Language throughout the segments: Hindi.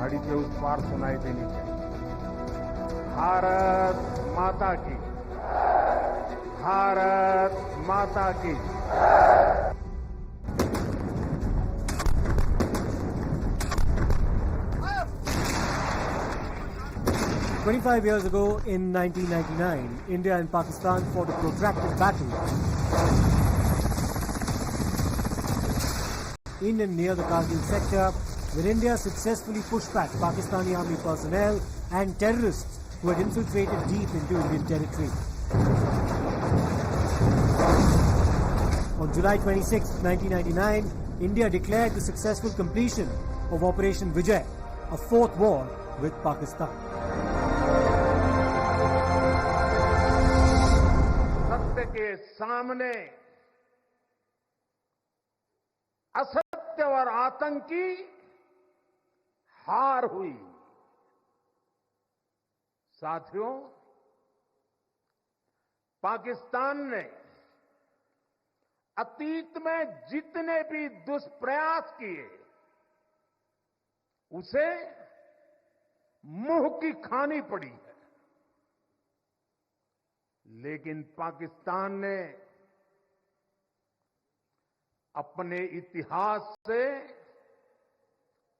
पहाड़ी के उस पार सुनाई देनी चाहिए। भारत माता की, भारत माता की। 25 years ago, in 1999, India and Pakistan fought a protracted battle in and near the Kargil sector, where India successfully pushed back Pakistani army personnel and terrorists who had infiltrated deep into Indian territory. On July 26, 1999, India declared the successful completion of Operation Vijay, a fourth war with Pakistan. सत्य के सामने असत्य और आतंकी हार हुई। साथियों, पाकिस्तान ने अतीत में जितने भी दुष्प्रयास किए, उसे मुंह की खानी पड़ी है। लेकिन पाकिस्तान ने अपने इतिहास से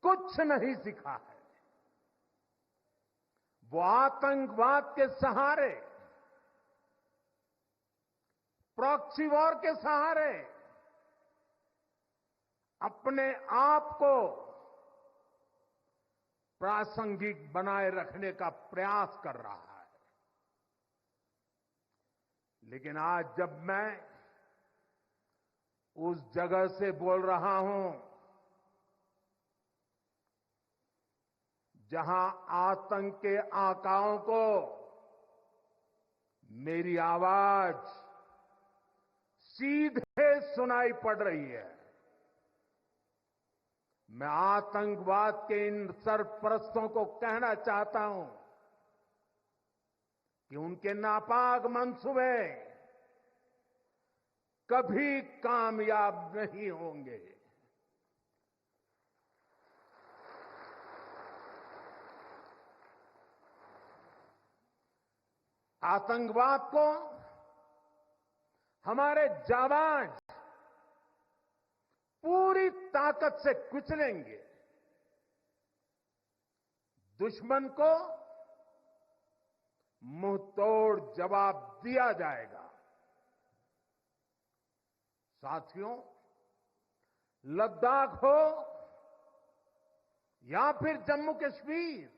कुछ नहीं सीखा है। वो आतंकवाद के सहारे, प्रॉक्सी वॉर के सहारे अपने आप को प्रासंगिक बनाए रखने का प्रयास कर रहा है। लेकिन आज जब मैं उस जगह से बोल रहा हूं जहां आतंक के आकाओं को मेरी आवाज सीधे सुनाई पड़ रही है, मैं आतंकवाद के इन सरपरस्तों को कहना चाहता हूं कि उनके नापाक मंसूबे कभी कामयाब नहीं होंगे। आतंकवाद को हमारे जाबाज पूरी ताकत से कुचलेंगे। दुश्मन को मुंह तोड़ जवाब दिया जाएगा। साथियों, लद्दाख हो या फिर जम्मू कश्मीर,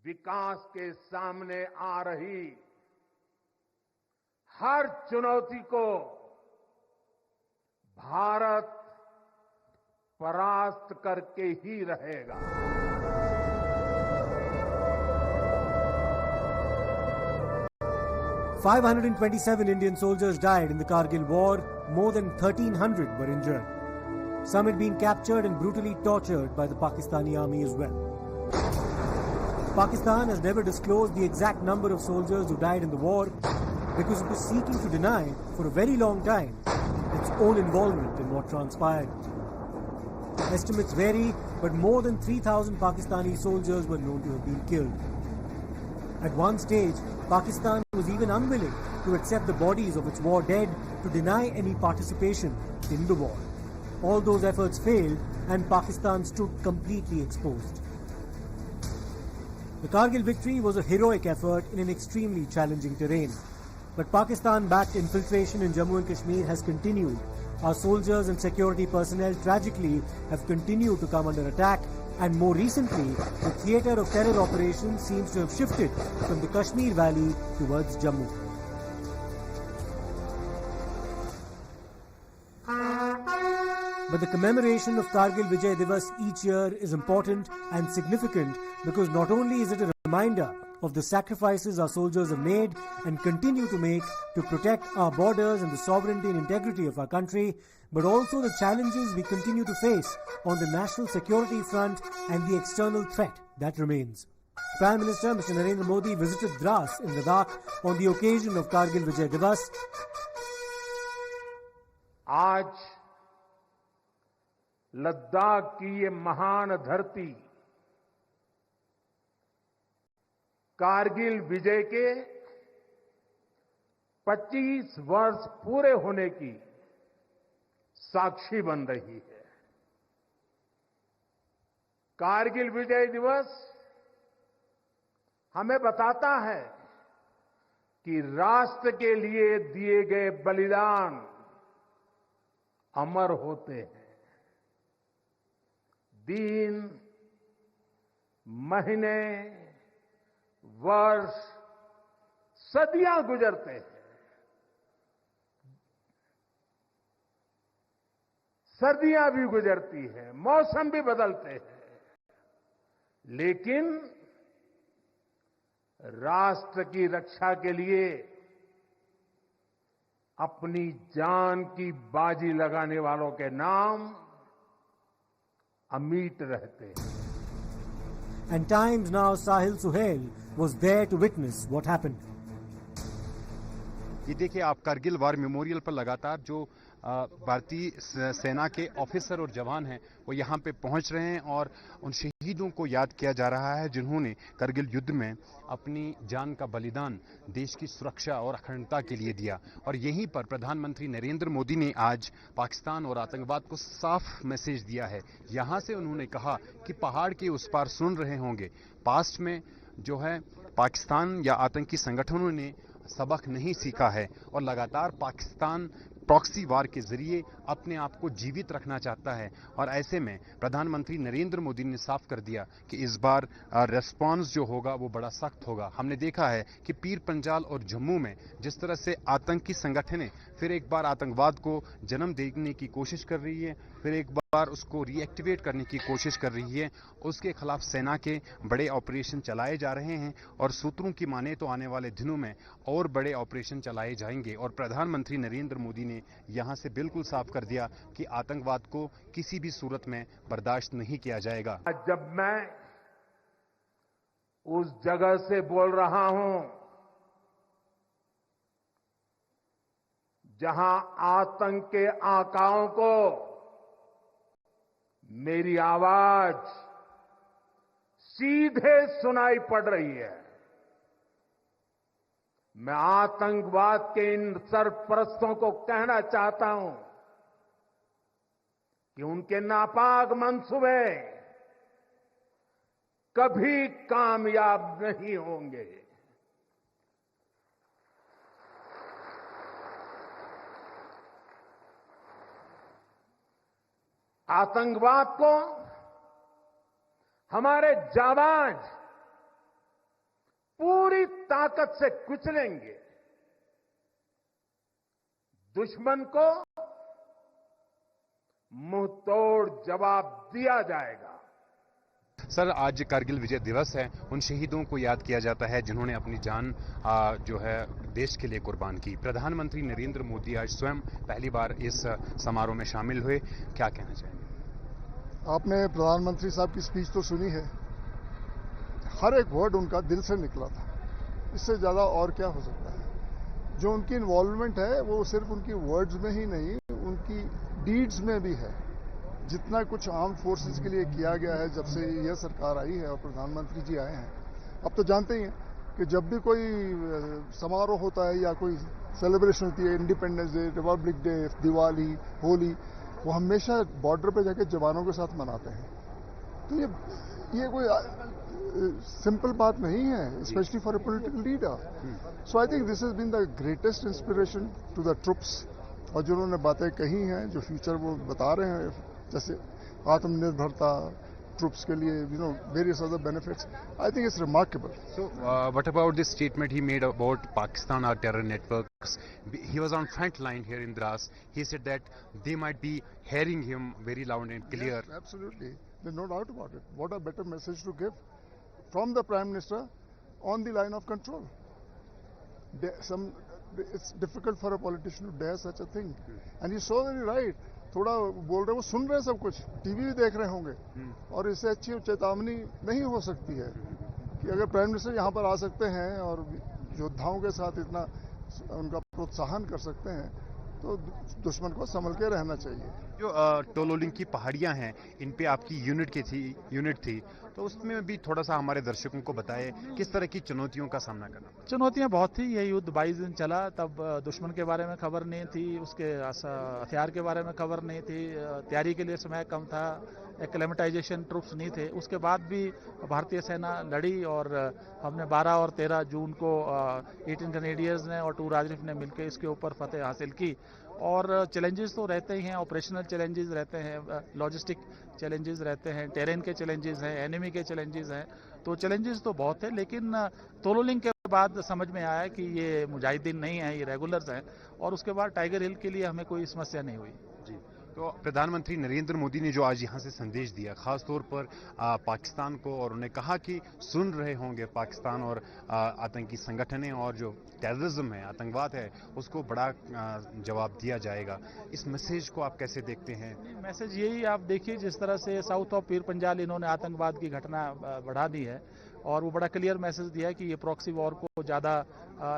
विकास के सामने आ रही हर चुनौती को भारत परास्त करके ही रहेगा। 527 Indian soldiers died in the Kargil war, more than 1,300 were injured. Some had been captured and brutally tortured by the Pakistani army as well. Pakistan has never disclosed the exact number of soldiers who died in the war because it was seeking to deny for a very long time its own involvement in what transpired. Estimates vary, but more than 3,000 Pakistani soldiers were known to have been killed. At one stage, Pakistan was even unwilling to accept the bodies of its war dead to deny any participation in the war. All those efforts failed and Pakistan stood completely exposed. The Kargil victory was a heroic effort in an extremely challenging terrain. But Pakistan-backed infiltration in Jammu and Kashmir has continued. Our soldiers and security personnel tragically have continued to come under attack, and more recently, the theatre of terror operations seems to have shifted from the Kashmir Valley towards Jammu. But the commemoration of Kargil Vijay Divas each year is important and significant because not only is it a reminder of the sacrifices our soldiers have made and continue to make to protect our borders and the sovereignty and integrity of our country, but also the challenges we continue to face on the national security front and the external threat that remains. Prime Minister Mr. Narendra Modi visited Dras in Ladakh on the occasion of Kargil Vijay Divas. आज लद्दाख की ये महान धरती कारगिल विजय के 25 वर्ष पूरे होने की साक्षी बन रही है। कारगिल विजय दिवस हमें बताता है कि राष्ट्र के लिए दिए गए बलिदान अमर होते हैं। दिन, महीने, वर्ष, सदियां गुजरते हैं, सर्दियां भी गुजरती हैं, मौसम भी बदलते हैं, लेकिन राष्ट्र की रक्षा के लिए अपनी जान की बाजी लगाने वालों के नाम अमिट रहते हैं। And times now Sahil Suhail was there to witness what happened. ये देखिए आप कारगिल वार मेमोरियल पर लगातार जो भारतीय सेना के ऑफिसर और जवान हैं वो यहाँ पे पहुँच रहे हैं और उन शहीदों को याद किया जा रहा है जिन्होंने कारगिल युद्ध में अपनी जान का बलिदान देश की सुरक्षा और अखंडता के लिए दिया। और यहीं पर प्रधानमंत्री नरेंद्र मोदी ने आज पाकिस्तान और आतंकवाद को साफ मैसेज दिया है। यहाँ से उन्होंने कहा कि पहाड़ के उस पार सुन रहे होंगे, पास्ट में जो है पाकिस्तान या आतंकी संगठनों ने सबक नहीं सीखा है और लगातार पाकिस्तान प्रॉक्सी वार के जरिए अपने आप को जीवित रखना चाहता है। और ऐसे में प्रधानमंत्री नरेंद्र मोदी ने साफ कर दिया कि इस बार रेस्पॉन्स जो होगा वो बड़ा सख्त होगा। हमने देखा है कि पीर पंजाल और जम्मू में जिस तरह से आतंकी संगठनें फिर एक बार आतंकवाद को जन्म देने की कोशिश कर रही है, फिर एक बार उसको रीएक्टिवेट करने की कोशिश कर रही है, उसके खिलाफ सेना के बड़े ऑपरेशन चलाए जा रहे हैं और सूत्रों की माने तो आने वाले दिनों में और बड़े ऑपरेशन चलाए जाएंगे। और प्रधानमंत्री नरेंद्र मोदी ने यहां से बिल्कुल साफ कर दिया कि आतंकवाद को किसी भी सूरत में बर्दाश्त नहीं किया जाएगा। जब मैं उस जगह से बोल रहा हूं जहां आतंक के आकाओं को मेरी आवाज सीधे सुनाई पड़ रही है, मैं आतंकवाद के इन सरपरस्तों को कहना चाहता हूं कि उनके नापाक मंसूबे कभी कामयाब नहीं होंगे। आतंकवाद को हमारे जाबाज पूरी ताकत से कुचलेंगे, दुश्मन को मुंह तोड़ जवाब दिया जाएगा। सर, आज कारगिल विजय दिवस है, उन शहीदों को याद किया जाता है जिन्होंने अपनी जान जो है देश के लिए कुर्बान की। प्रधानमंत्री नरेंद्र मोदी आज स्वयं पहली बार इस समारोह में शामिल हुए, क्या कहना चाहेंगे? आपने प्रधानमंत्री साहब की स्पीच तो सुनी है, हर एक वर्ड उनका दिल से निकला था, इससे ज़्यादा और क्या हो सकता है। जो उनकी इन्वॉल्वमेंट है वो सिर्फ उनकी वर्ड्स में ही नहीं, उनकी डीड्स में भी है। जितना कुछ आर्म फोर्सेस के लिए किया गया है जब से यह सरकार आई है और प्रधानमंत्री जी आए हैं, अब तो जानते ही हैं कि जब भी कोई समारोह होता है या कोई सेलिब्रेशन होती है, independence day, Republic day, Diwali, Holi, वो हमेशा बॉर्डर पे जाके जवानों के साथ मनाते हैं। तो ये कोई सिंपल बात नहीं है, specially for a political leader. So I think this has been the greatest inspiration to the troops. और जो उन्होंने बातें कही हैं, जो फ्यूचर वो बता रहे हैं, जैसे आत्मनिर्भरता, ट्रुप्स के लिए various other benefits, I think it's remarkable. So what about this statement he made about Pakistan or terror networks? He was on front line here in Dras. He said that they might be hearing him very loud and clear. Yes, absolutely. There's no doubt about it. What a better message to give from the Prime Minister on the line of control. It's difficult for a politician to dare such a thing. And he's so very right. थोड़ा बोल रहे, वो सुन रहे हैं सब कुछ, टीवी भी देख रहे होंगे, और इससे अच्छी चेतावनी नहीं हो सकती है कि अगर प्राइम मिनिस्टर यहाँ पर आ सकते हैं और योद्धाओं के साथ इतना उनका प्रोत्साहन कर सकते हैं, तो दुश्मन को संभल के रहना चाहिए। जो टोलोलिंग की पहाड़ियां हैं, इन पे आपकी यूनिट थी, तो उसमें भी थोड़ा सा हमारे दर्शकों को बताएं किस तरह की चुनौतियों का सामना करना पड़ा। चुनौतियां बहुत थी। ये युद्ध 22 दिन चला, तब दुश्मन के बारे में खबर नहीं थी, उसके हथियार के बारे में खबर नहीं थी, तैयारी के लिए समय कम था, एक्लेमेटाइजेशन ट्रूप्स नहीं थे। उसके बाद भी भारतीय सेना लड़ी और हमने 12 और 13 जून को 18 कैनेडियंस ने और 2 राजरिफ ने मिलकर इसके ऊपर फतेह हासिल की। और चैलेंजेस तो रहते ही हैं, ऑपरेशनल चैलेंजेस रहते हैं, लॉजिस्टिक चैलेंजेस रहते हैं, टेरेन के चैलेंजेस हैं, एनिमी के चैलेंजेस हैं। तो चैलेंजेस तो बहुत है, लेकिन तोलोलिंग के बाद समझ में आया कि ये मुजाहिदीन नहीं है, ये रेगुलर्स हैं, और उसके बाद टाइगर हिल के लिए हमें कोई समस्या नहीं हुई। जी, तो प्रधानमंत्री नरेंद्र मोदी ने जो आज यहाँ से संदेश दिया, खास तौर पर पाकिस्तान को, और उन्होंने कहा कि सुन रहे होंगे पाकिस्तान और आतंकी संगठनें, और जो टेररिज्म है, आतंकवाद है, उसको बड़ा जवाब दिया जाएगा। इस मैसेज को आप कैसे देखते हैं? मैसेज यही, आप देखिए जिस तरह से साउथ ऑफ पीर पंजाल इन्होंने आतंकवाद की घटना बढ़ा दी है, और वो बड़ा क्लियर मैसेज दिया है कि ये प्रॉक्सी वॉर को ज़्यादा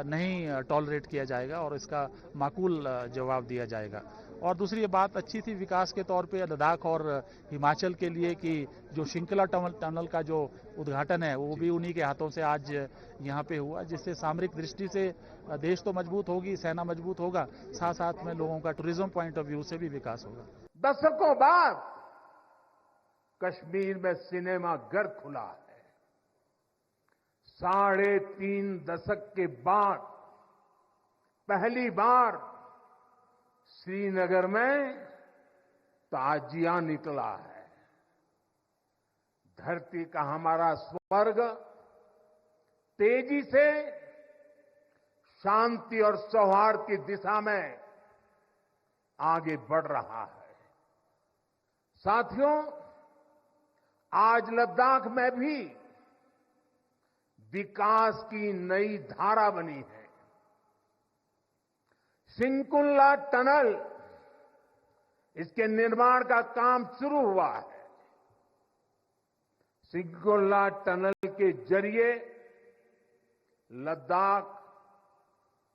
नहीं टॉलरेट किया जाएगा और इसका माकूल जवाब दिया जाएगा। और दूसरी ये बात अच्छी थी विकास के तौर पे लद्दाख और हिमाचल के लिए कि जो श्रृंखला टनल का जो उद्घाटन है वो भी उन्हीं के हाथों से आज यहाँ पे हुआ, जिससे सामरिक दृष्टि से देश तो मजबूत होगी, सेना मजबूत होगा, साथ साथ में लोगों का टूरिज्म पॉइंट ऑफ व्यू से भी विकास होगा। दशकों बाद कश्मीर में सिनेमा घर खुला है। 3.5 दशक के बाद पहली बार श्रीनगर में ताजिया निकला है। धरती का हमारा स्वर्ग तेजी से शांति और सौहार्द की दिशा में आगे बढ़ रहा है। साथियों, आज लद्दाख में भी विकास की नई धारा बनी है। सिंकुल्ला टनल, इसके निर्माण का काम शुरू हुआ है। सिंकुल्ला टनल के जरिए लद्दाख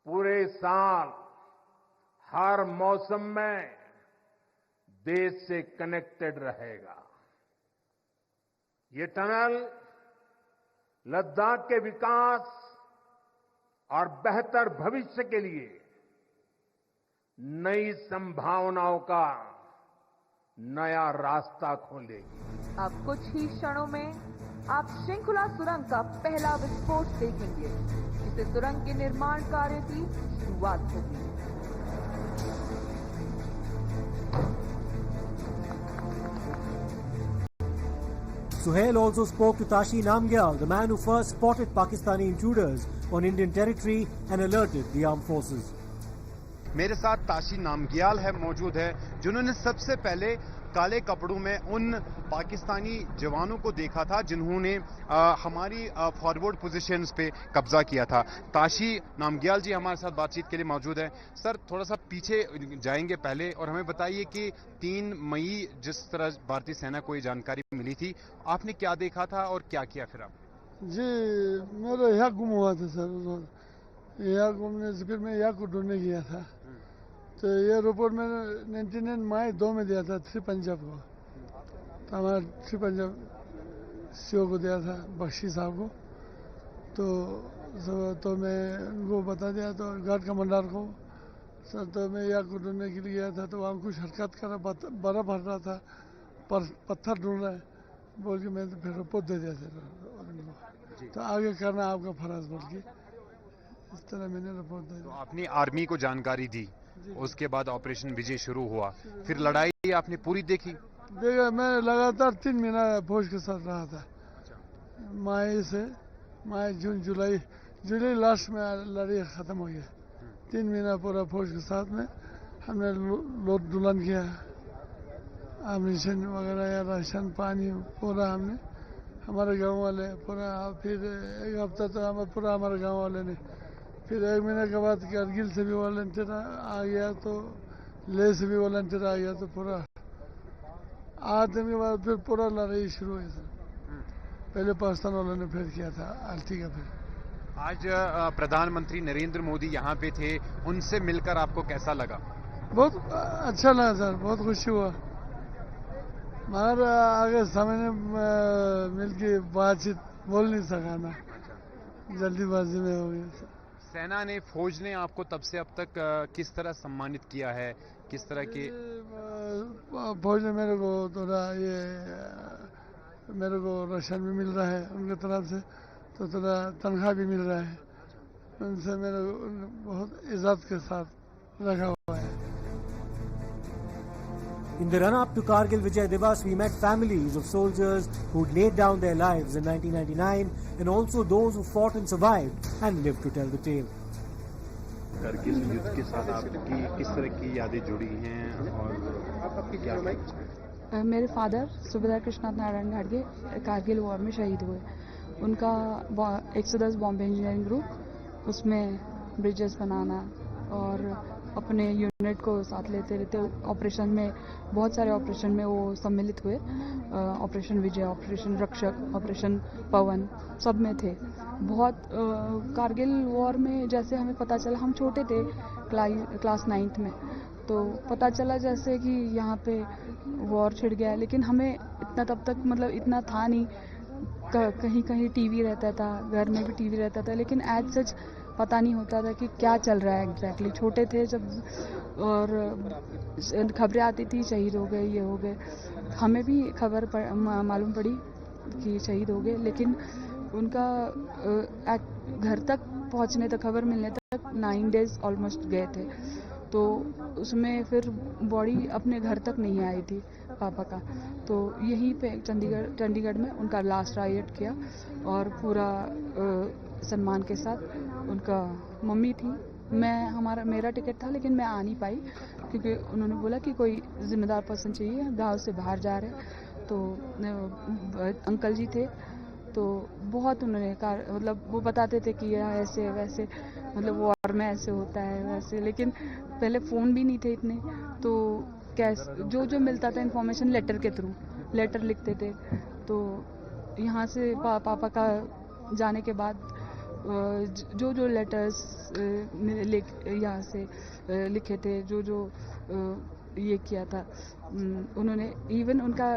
पूरे साल हर मौसम में देश से कनेक्टेड रहेगा। ये टनल लद्दाख के विकास और बेहतर भविष्य के लिए नई संभावनाओं का नया रास्ता खोलेगी। अब कुछ ही क्षणों में आप श्रृंखला सुरंग का पहला विस्फोट देखेंगे, जिससे सुरंग के निर्माण कार्य की शुरुआत होगी। Suhail also spoke to Tashi Namgyal, the man who first spotted Pakistani intruders on Indian territory and alerted the armed forces. मेरे साथ ताशी नामग्याल है मौजूद है, जिन्होंने सबसे पहले काले कपड़ों में उन पाकिस्तानी जवानों को देखा था जिन्होंने हमारी फॉरवर्ड पोजीशंस पे कब्जा किया था। ताशी नामग्याल जी हमारे साथ बातचीत के लिए मौजूद है। सर, थोड़ा सा पीछे जाएंगे पहले और हमें बताइए कि 3 मई जिस तरह भारतीय सेना को ये जानकारी मिली थी, आपने क्या देखा था और क्या किया फिर आप? जी, मेरा यहाँ गुम हुआ था सर। यहाँ घूमने से फिर मैं यहाँ को ढूंढने गया था, तो ये रिपोर्ट मैंने 99 मई 2 में दिया था 3 पंजाब को। तो हमारा 3 पंजाब सीओ को दिया था, बख्शी साहब को। तो मैं उनको बता दिया, तो गार्ड कमांडर को सर, तो मैं यहाँ को ढूंढने के लिए गया था, तो वहाँ कुछ हरकत कर रहा, बर्फ हट रहा था, पत्थर ढूंढ रहा है बोल के मैं तो फिर रिपोर्ट दे दिया था। तो आगे करना आपका फर्ज बोल के इस तरह मैंने रिपोर्ट दी। तो आपने आर्मी को जानकारी दी, उसके बाद ऑपरेशन विजय शुरू हुआ, फिर लड़ाई आपने पूरी देखी? देखा, मैं लगातार 3 महीना फौज के साथ रहा था। मई जून जुलाई लास्ट में लड़ाई खत्म हो गया। 3 महीना पूरा फौज के साथ में हमने लोड दुल्हन किया, एमिशन वगैरह या राशन पानी पूरा हमने, हमारे गांव वाले पूरा। फिर 1 हफ्ता तो हमारे गांव वाले ने, फिर 1 महीने के बाद कारगिल से भी वॉलंटियर आ गया, तो लेह से भी वॉलंटियर आ गया, तो पूरा आते के बाद फिर पूरा लड़ाई शुरू हुई सर। पहले पाकिस्तान वालों ने फिर किया था आरती का। फिर आज प्रधानमंत्री नरेंद्र मोदी यहाँ पे थे, उनसे मिलकर आपको कैसा लगा? बहुत अच्छा लगा सर, बहुत खुशी हुआ। मगर आगे समय ने मिल के बातचीत बोल नहीं सका ना, जल्दीबाजी में हो गया सर। सेना ने, फौज ने आपको तब से अब तक किस तरह सम्मानित किया है, किस तरह के? फौज ने मेरे को थोड़ा ये मेरे को राशन भी मिल रहा है उनकी तरफ से, तो थोड़ा तनख्वाह भी मिल रहा है उनसे, मेरे बहुत इज्जत के साथ रखा हुआ है। In the run-up to Kargil Vijay Divas, we met families of soldiers who'd laid down their lives in 1999 and also those who fought and survived and lived to tell the tale. Kargil युद्ध के साथ आपकी किस तरह की यादें जुड़ी हैं और क्या? मेरे फादर सुबेदार कृष्णनाथ नारायण घाटगे कारगिल वॉर में शहीद हुए। उनका 110 बॉम्बे इंजीनियरिंग ग्रुप, उसमें ब्रिजेस बनाना और अपने यूनिट को साथ लेते रहते ऑपरेशन में, बहुत सारे ऑपरेशन में वो सम्मिलित हुए। ऑपरेशन विजय, ऑपरेशन रक्षक, ऑपरेशन पवन, सब में थे। बहुत कारगिल वॉर में जैसे हमें पता चला, हम छोटे थे क्लास 9th में, तो पता चला जैसे कि यहाँ पे वॉर छिड़ गया, लेकिन हमें इतना तब तक मतलब इतना था नहीं। कहीं कहीं टीवी रहता था, घर में भी टीवी रहता था, लेकिन एज सच पता नहीं होता था कि क्या चल रहा है एग्जैक्टली। छोटे थे जब, और खबरें आती थी शहीद हो गए, ये हो गए। हमें भी खबर मालूम पड़ी कि शहीद हो गए, लेकिन उनका घर तक पहुंचने तक, खबर मिलने तक 9 days ऑलमोस्ट गए थे। तो उसमें फिर बॉडी अपने घर तक नहीं आई थी पापा का, तो यहीं पे चंडीगढ़ में उनका लास्ट राइट किया और पूरा सम्मान के साथ। उनका मम्मी थी, मेरा टिकट था लेकिन मैं आ नहीं पाई, क्योंकि उन्होंने बोला कि कोई जिम्मेदार पर्सन चाहिए, गांव से बाहर जा रहे। तो अंकल जी थे, तो बहुत उन्होंने मतलब वो बताते थे कि ऐसे वैसे, मतलब वॉर में ऐसे होता है वैसे, लेकिन पहले फ़ोन भी नहीं थे इतने, तो कैसे जो मिलता था इन्फॉर्मेशन लेटर के थ्रू, लेटर लिखते थे। तो यहाँ से पापा का जाने के बाद जो लेटर्स यहाँ से लिखे थे, जो ये किया था उन्होंने। इवन उनका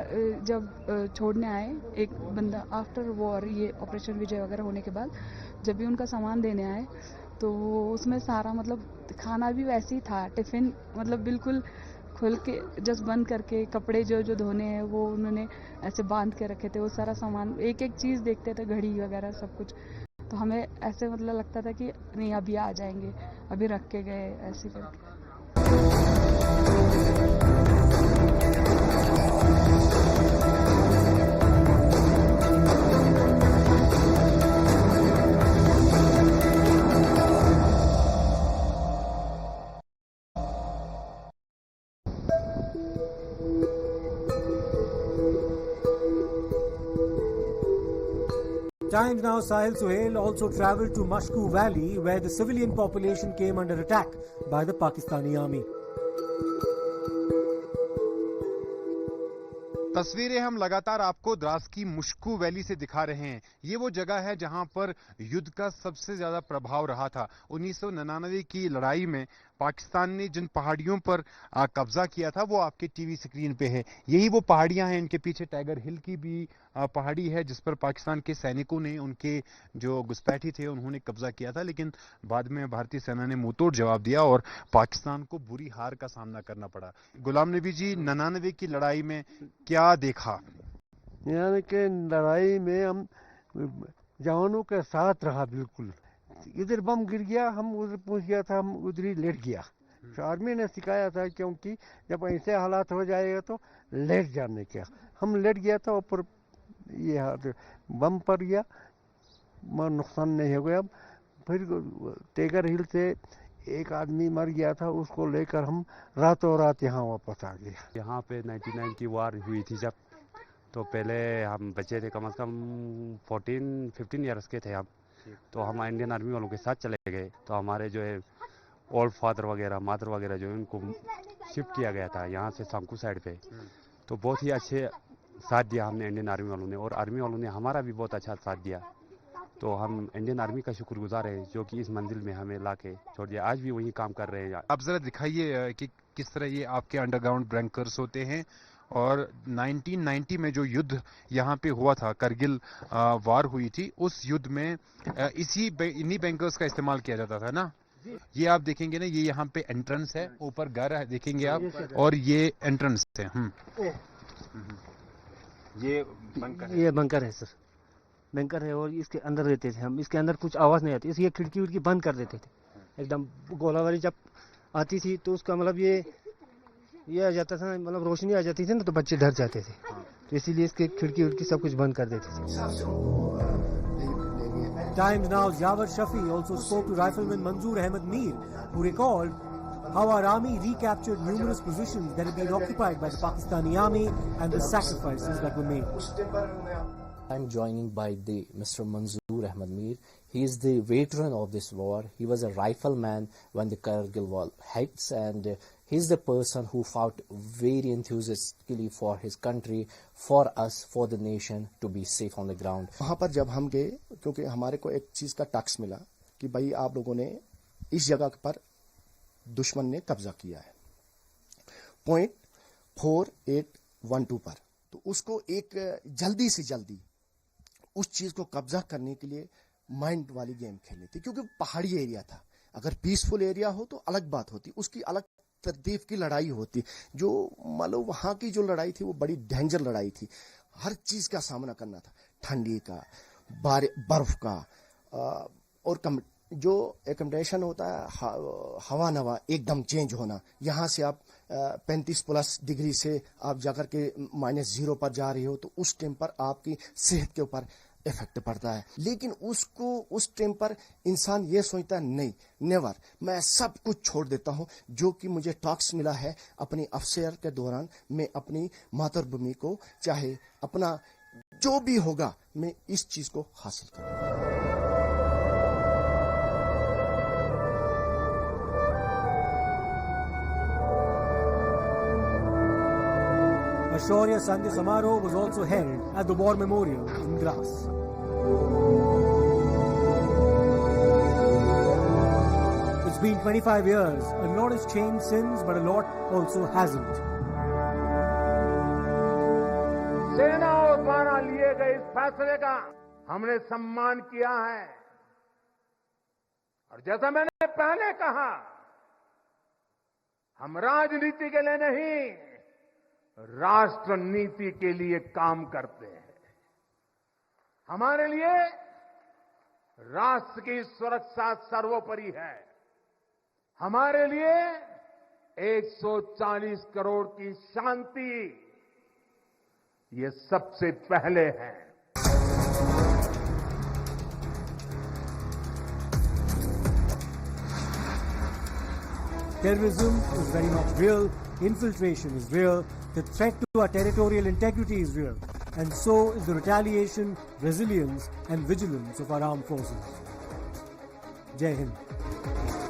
जब छोड़ने आए एक बंदा आफ्टर वॉर, ये ऑपरेशन विजय वगैरह होने के बाद, जब भी उनका सामान देने आए तो उसमें सारा मतलब खाना भी वैसे ही था, टिफ़िन मतलब बिल्कुल खोल के जस्ट बंद करके, कपड़े जो धोने हैं वो उन्होंने ऐसे बांध के रखे थे। वो सारा सामान, एक एक चीज़ देखते थे, घड़ी वगैरह सब कुछ। तो हमें ऐसे मतलब लगता था कि नहीं अभी आ जाएंगे, अभी रख के गए, ऐसे करके। Times now, Sahil Suhail also travelled to Mashku Valley, where the civilian population came under attack by the Pakistani army. तस्वीरें हम लगातार आपको द्रास की मुश्कू वैली से दिखा रहे हैं। ये वो जगह है जहां पर युद्ध का सबसे ज्यादा प्रभाव रहा था। 1999 की लड़ाई में पाकिस्तान ने जिन पहाड़ियों पर कब्जा किया था वो आपके टीवी स्क्रीन पे है। यही वो पहाड़ियां हैं, इनके पीछे टाइगर हिल की भी पहाड़ी है जिस पर पाकिस्तान के सैनिकों ने, उनके जो घुसपैठी थे उन्होंने कब्जा किया था, लेकिन बाद में भारतीय सेना ने मुंहतोड़ जवाब दिया और पाकिस्तान को बुरी हार का सामना करना पड़ा। गुलाम नबी जी, 99 की लड़ाई में क्या देखा? 99 के लड़ाई में हम जवानों के साथ रहा, बिल्कुल। इधर बम गिर गया, हम उधर पहुंच गया था, हम उधर ही लेट गया। आर्मी ने सिखाया था, क्योंकि जब ऐसे हालात हो जाएगा तो लेट जाने का। हम लेट गया था, ऊपर ये बम पड़ गया, नुकसान नहीं हो गया। फिर टाइगर हिल से एक आदमी मर गया था, उसको लेकर हम रातों रात यहाँ वापस आ गए। यहाँ पे 99 की वार हुई थी जब, तो पहले हम बच्चे थे, कम से कम 14-15 ईयर्स के थे हम। तो हम इंडियन आर्मी वालों के साथ चले गए। तो हमारे जो है ओल्ड फादर वगैरह, मादर वगैरह जो है उनको शिफ्ट किया गया था यहाँ से सांकू साइड पे। तो बहुत ही अच्छे साथ दिया हमने इंडियन आर्मी वालों ने, और आर्मी वालों ने हमारा भी बहुत अच्छा साथ दिया। तो हम इंडियन आर्मी का शुक्रगुजार है जो कि इस मंजिल में हमें ला के छोड़ दिया। आज भी वही काम कर रहे हैं। आप जरा दिखाइए कि किस तरह ये आपके अंडरग्राउंड बैंकर्स होते हैं और 1990 में जो युद्ध यहाँ पे हुआ था, करगिल वार हुई थी, उस युद्ध में इन्हीं बैंकर्स का इस्तेमाल किया जाता था ना। ये आप देखेंगे ना, ये यहाँ पे एंट्रेंस है, ऊपर घर है, देखेंगे आप, और ये एंट्रेंस है। ये बंकर है सर, बंकर है और इसके अंदर रहते थे हम। इसके अंदर कुछ आवाज नहीं आती, इसलिए खिड़की उड़की बंद कर देते थे। एकदम गोलाबारी जब आती थी तो उसका मतलब ये आ जाता था, मतलब रोशनी आ जाती थी ना, तो बच्चे डर जाते थे, तो इसीलिए इसके खिड़की उड़की सब कुछ बंद कर देते थे। Times Now's Jawar Shafi also spoke to Rifleman Manzoor Ahmed Mir, who recalled how our army recaptured numerous positions that had been occupied by the Pakistani army and the sacrifices that were made. I'm joining by Mr. Manzoor Ahmed Mir. He is the veteran of this war. He was a rifleman when the Kargil war hits, and he's the person who fought very enthusiastically for his country, for us, for the nation to be safe on the ground. वहाँ पर जब हम गए, क्योंकि हमारे को एक चीज का टैक्स मिला कि भाई आप लोगों ने इस जगह पर दुश्मन ने कब्जा किया है, पॉइंट 4812 पर, तो उसको एक जल्दी से जल्दी उस चीज को कब्जा करने के लिए माइंड वाली गेम खेलनी थी, क्योंकि पहाड़ी एरिया था। अगर पीसफुल एरिया हो तो अलग बात होती, उसकी अलग तरतीब की लड़ाई होती। जो मान लो वहां की जो लड़ाई थी वो बड़ी डेंजर लड़ाई थी, हर चीज का सामना करना था, ठंडी का, बर्फ का, और जो एकोमोडेशन होता है, हवा नवा एकदम चेंज होना। यहाँ से आप 35+ डिग्री से आप जाकर के -0 पर जा रहे हो, तो उस टाइम पर आपकी सेहत के ऊपर इफेक्ट पड़ता है। लेकिन उसको उस टाइम पर इंसान ये सोचता नहीं, नेवर, मैं सब कुछ छोड़ देता हूँ। जो कि मुझे टॉक्स मिला है अपनी अफसर के दौरान, मैं अपनी मातृभूमि को, चाहे अपना जो भी होगा, मैं इस चीज को हासिल करूँगा। A Shaurya Sandhya Samaroh was also held at the War Memorial in Dras. It's been 25 years. A lot has changed since, but a lot also hasn't. सेनाओं द्वारा लिए गए इस फैसले का हमने सम्मान किया है, और जैसा मैंने पहले कहा, हम राजनीति के लिए नहीं, राष्ट्र नीति के लिए काम करते हैं। हमारे लिए राष्ट्र की सुरक्षा सर्वोपरि है। हमारे लिए 140 करोड़ की शांति, ये सबसे पहले है। Terrorism is very much real, infiltration is real, the threat to our territorial integrity is real, and so is the retaliation, resilience and vigilance of our armed forces. Jai Hind.